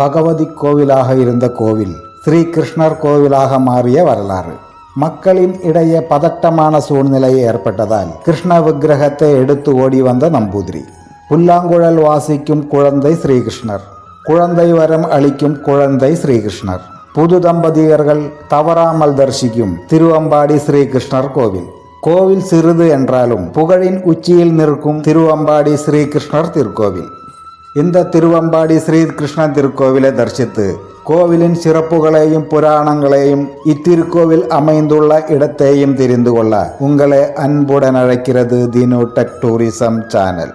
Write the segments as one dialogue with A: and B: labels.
A: பகவதி கோவிலாக இருந்த கோவில் ஸ்ரீகிருஷ்ணர் கோவிலாக மாறிய வரலாறு. மக்களின் இடையே பதட்டமான சூழ்நிலை ஏற்பட்டதால் கிருஷ்ண விக்கிரகத்தை எடுத்து ஓடி வந்த நம்பூதிரி. புல்லாங்குழல் வாசிக்கும் குழந்தை ஸ்ரீகிருஷ்ணர், குழந்தை வரம் அளிக்கும் குழந்தை ஸ்ரீகிருஷ்ணர். புது தம்பதியர்கள் தவறாமல் தரிசிக்கும் திருவம்பாடி ஸ்ரீகிருஷ்ணர் கோவில். கோவில் சிறிது என்றாலும் புகழின் உச்சியில் நிற்கும் திருவம்பாடி ஸ்ரீகிருஷ்ணர் திருக்கோவில். இந்த திருவம்பாடி ஸ்ரீகிருஷ்ணர் திருக்கோவிலை தரிசித்து கோவிலின் சிறப்புகளையும் புராணங்களையும் இத்திருக்கோவில் அமைந்துள்ள இடத்தையும் தெரிந்து கொள்ள உங்களை அன்புடன் அழைக்கிறது தினு டெக் டூரிசம் சேனல்.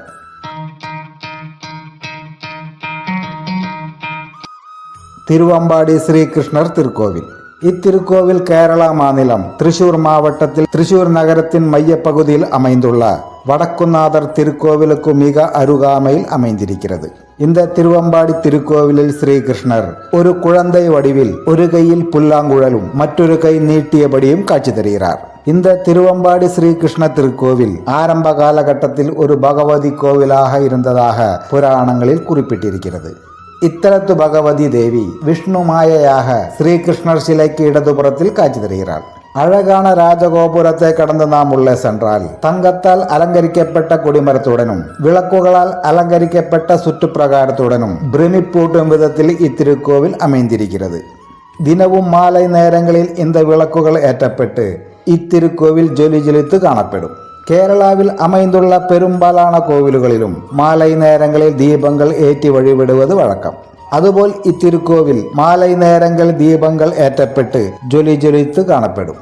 A: திருவம்பாடி ஸ்ரீகிருஷ்ணர் திருக்கோவில். இத்திருக்கோவில் கேரளா மாநிலம் திரிசூர் மாவட்டத்தில் திரிசூர் நகரத்தின் மையப்பகுதியில் அமைந்துள்ள வடக்குநாதர் திருக்கோவிலுக்கு மிக அருகாமையில் அமைந்திருக்கிறது. இந்த திருவம்பாடி திருக்கோவிலில் ஸ்ரீகிருஷ்ணர் ஒரு குழந்தை வடிவில் ஒரு கையில் புல்லாங்குழலும் மற்றொரு கை நீட்டியபடியும் காட்சி தருகிறார். இந்த திருவம்பாடி ஸ்ரீகிருஷ்ண திருக்கோவில் ஆரம்ப காலகட்டத்தில் ஒரு பகவதி கோவிலாக இருந்ததாக புராணங்களில் குறிப்பிட்டிருக்கிறது. இத்தலத்து பகவதி தேவி விஷ்ணு மாயையாக ஸ்ரீகிருஷ்ணர் சிலைக்கு இடதுபுறத்தில் காட்சி தருகிறாள். அழகான ராஜகோபுரத்தை கடந்து நாம் உள்ளே சென்றால் தங்கத்தால் அலங்கரிக்கப்பட்ட கொடிமரத்துடனும் விளக்குகளால் அலங்கரிக்கப்பட்ட சுற்றுப்பிரகாரத்துடனும் பிரமிப்பூட்டும் விதத்தில் இத்திருக்கோவில் அமைந்திருக்கிறது. தினமும் மாலை நேரங்களில் இந்த விளக்குகள் ஏற்றப்பட்டு இத்திருக்கோவில் ஜொலி ஜொலித்து காணப்படும். கேரளாவில் அமைந்துள்ள பெரும்பாலான கோவில்களிலும் மாலை நேரங்களில் தீபங்கள் ஏற்றி வழிபடுவது வழக்கம். அதுபோல் இத்திருக்கோவில் மாலை நேரங்கள் தீபங்கள் ஏற்றப்பட்டு ஜொலி ஜொலித்து காணப்படும்.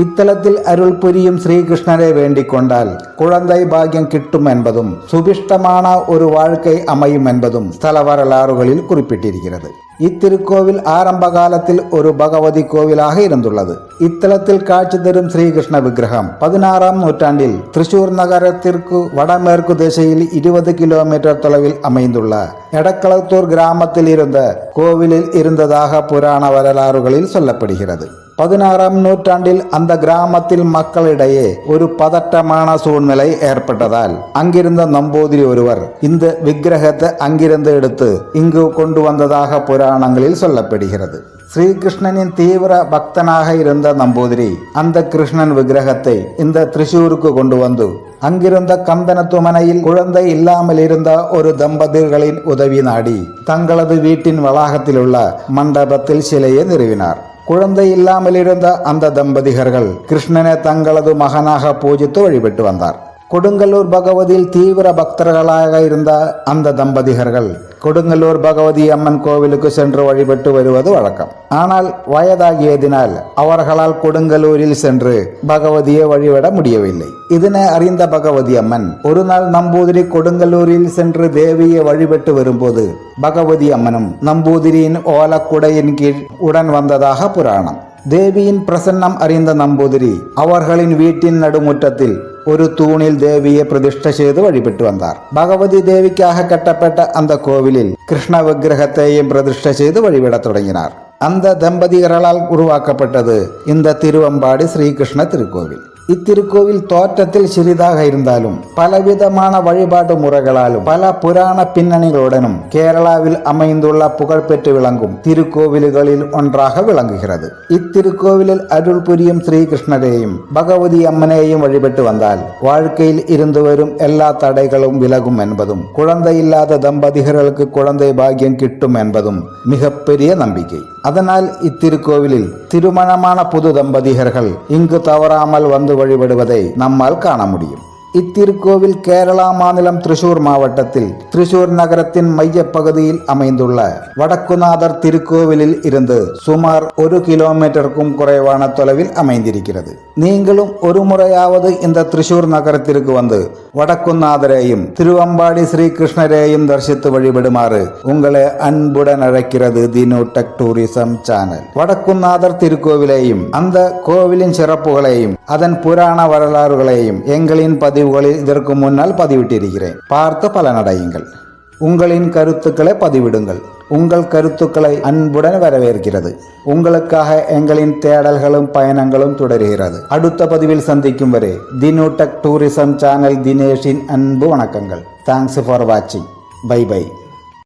A: இத்தலத்தில் அருள் புரியும் ஸ்ரீகிருஷ்ணரை வேண்டிக் கொண்டால் குழந்தை பாக்கியம் கிட்டும் என்பதும் சுபிஷ்டமான ஒரு வாழ்க்கை அமையும் என்பதும் ஸ்தல வரலாறுகளில் குறிப்பிட்டிருக்கிறது. இத்திருக்கோவில் ஆரம்ப காலத்தில் ஒரு பகவதி கோவிலாக இருந்துள்ளது. இத்தலத்தில் காட்சி தரும் ஸ்ரீகிருஷ்ண விக்கிரகம் 16ஆம் நூற்றாண்டில் திரிசூர் நகரத்திற்கு வடமேற்கு திசையில் 20 கிலோமீட்டர் தொலைவில் அமைந்துள்ள எடக்களத்தூர் கிராமத்தில் இருந்த கோவிலில் இருந்ததாக புராண வரலாறுகளில் சொல்லப்படுகிறது. 16ஆம் நூற்றாண்டில் அந்த கிராமத்தில் மக்களிடையே ஒரு பதட்டமான சூழ்நிலை ஏற்பட்டதால் அங்கிருந்த நம்பூதிரி ஒருவர் இந்த விக்கிரகத்தை அங்கிருந்து எடுத்து இங்கு கொண்டு வந்ததாக புராணங்களில் சொல்லப்படுகிறது. ஸ்ரீகிருஷ்ணனின் தீவிர பக்தனாக இருந்த நம்பூதிரி அந்த கிருஷ்ணன் விக்கிரகத்தை இந்த திரிசூருக்கு கொண்டு வந்து அங்கிருந்த கந்தனத்துமனையில் குழந்தை இல்லாமல் இருந்த ஒரு தம்பதிகளின் உதவி நாடி தங்களது வீட்டின் வளாகத்தில் உள்ள மண்டபத்தில் சிலையை நிறுவினார். குழந்தை இல்லாமல் இருந்த அந்த தம்பதிகர்கள் கிருஷ்ணனை தங்களது மகனாக பூஜித்து வழிபட்டு வந்தார். கொடுங்கல்லூர் பகவதியில் தீவிர பக்தர்களாக இருந்த அந்த தம்பதிகர்கள் கொடுங்கல்லூர் பகவதி அம்மன் கோவிலுக்கு சென்று வழிபட்டு வருவது வழக்கம். ஆனால் வயதாகியதினால் அவர்களால் கொடுங்கல்லூரில் சென்று பகவதியை வழிபட முடியவில்லை. இதனை அறிந்த பகவதி அம்மன் ஒரு நாள் நம்பூதிரி கொடுங்கல்லூரில் சென்று தேவியை வழிபட்டு வரும்போது பகவதி அம்மனும் நம்பூதிரியின் ஓலக்குடையின் கீழ் உடன் வந்ததாக புராணம். தேவியின் பிரசன்னம் அறிந்த நம்பூதிரி அவர்களின் வீட்டின் நடுமுற்றத்தில் ஒரு தூணில் தேவியை பிரதிஷ்டை செய்து வழிபட்டு வந்தார். பகவதி தேவிக்காக கட்டப்பட்ட அந்த கோவிலில் கிருஷ்ண விக்கிரகத்தையும் பிரதிஷ்டை செய்து வழிபடத் தொடங்கினார். அந்த தம்பதிகளால் உருவாக்கப்பட்டது இந்த திருவம்பாடி ஸ்ரீகிருஷ்ண திருக்கோவில். இத்திருக்கோவில் தோற்றத்தில் சிறிதாக இருந்தாலும் பலவிதமான வழிபாட்டு முறைகளாலும் பல புராண பின்னணிகளுடனும் கேரளாவில் அமைந்துள்ள புகழ்பெற்று விளங்கும் திருக்கோவில்களில் ஒன்றாக விளங்குகிறது. இத்திருக்கோவிலில் அருள் புரியும் ஸ்ரீகிருஷ்ணரையும் பகவதி அம்மனையும் வழிபட்டு வந்தால் வாழ்க்கையில் இருந்து வரும் எல்லா தடைகளும் விலகும் என்பதும் குழந்தை இல்லாத தம்பதிகளுக்கு குழந்தை பாக்கியம் கிட்டும் என்பதும் மிகப்பெரிய நம்பிக்கை. அதனால் இத்திருக்கோவிலில் திருமணமான புது தம்பதிகர்கள் இங்கு தவறாமல் வந்து வழிபடுவதை நம்மால் காண முடியும். இத்திருக்கோவில் கேரளா மாநிலம் திருச்சூர் மாவட்டத்தில் திருச்சூர் நகரத்தின் மையப்பகுதியில் அமைந்துள்ள வடக்குநாதர் திருக்கோவிலில் இருந்து சுமார் 1 கிலோமீட்டருக்கும் குறைவான தொலைவில் அமைந்திருக்கிறது. நீங்களும் ஒரு முறையாவது இந்த திருச்சூர் நகரத்திற்கு வந்து வடக்குநாதரையும் திருவம்பாடி ஸ்ரீகிருஷ்ணரையும் தரிசித்து வழிபடுமாறு உங்களை அன்புடன் அழைக்கிறது the new tech tourism channel. Vadakkunathar திருக்கோவிலையும் அந்த கோவிலின் சிறப்புகளையும் அதன் புராண வரலாறுகளையும் எங்களின் பதிவுகளில் இதற்கு முன்னால் பதிவிட்டிருக்கிறேன். பார்த்து பலனடையுங்கள். உங்களின் கருத்துக்களை பதிவிடுங்கள். உங்கள் கருத்துக்களை அன்புடன் வரவேற்கிறது. உங்களுக்காக எங்களின் தேடல்களும் பயணங்களும் தொடர்கிறது. அடுத்த பதிவில் சந்திக்கும் வரை the new tech tourism channel தினேஷின் அன்பு வணக்கங்கள். தேங்க்ஸ் ஃபார் வாட்சிங். Bye by.